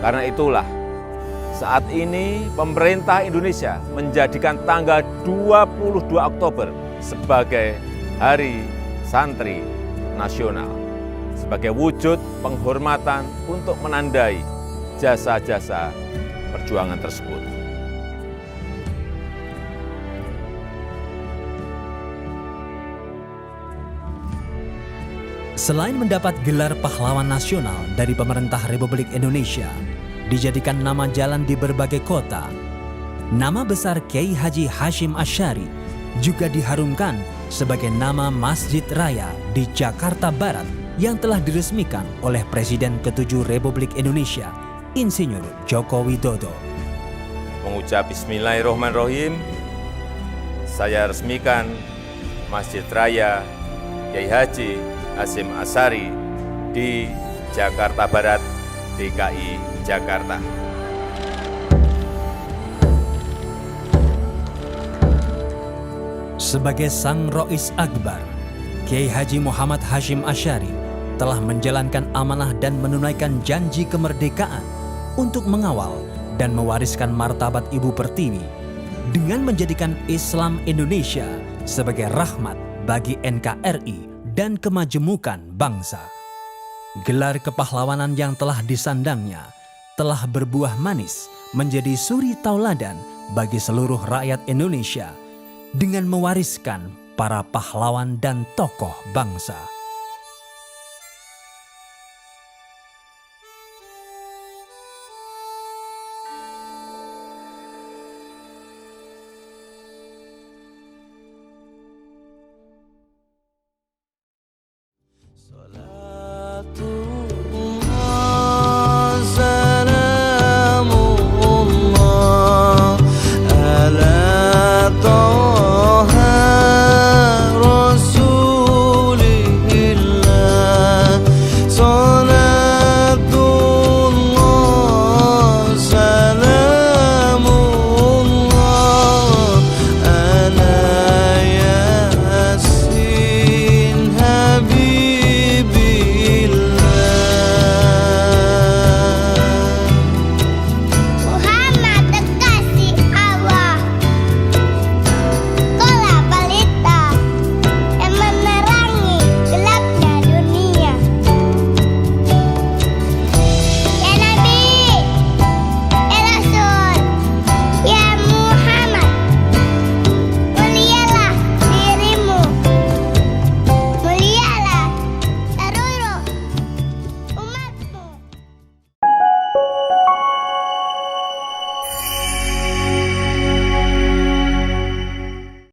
Karena itulah, saat ini pemerintah Indonesia menjadikan tanggal 22 Oktober sebagai Hari Santri Nasional, sebagai wujud penghormatan untuk menandai jasa-jasa perjuangan tersebut. Selain mendapat gelar pahlawan nasional dari pemerintah Republik Indonesia, dijadikan nama jalan di berbagai kota, nama besar Kiai Haji Hashim Asy'ari juga diharumkan sebagai nama Masjid Raya di Jakarta Barat yang telah diresmikan oleh Presiden ke-7 Republik Indonesia, Insinyur Joko Widodo. Mengucap Bismillahirrahmanirrahim, saya resmikan Masjid Raya Kiai Haji Hashim Asy'ari di Jakarta Barat, DKI Jakarta. Sebagai sang Rois Akbar, Kiai Haji Muhammad Hashim Asy'ari telah menjalankan amanah dan menunaikan janji kemerdekaan untuk mengawal dan mewariskan martabat Ibu Pertiwi dengan menjadikan Islam Indonesia sebagai rahmat bagi NKRI dan kemajemukan bangsa. Gelar kepahlawanan yang telah disandangnya telah berbuah manis menjadi suri tauladan bagi seluruh rakyat Indonesia dengan mewariskan para pahlawan dan tokoh bangsa.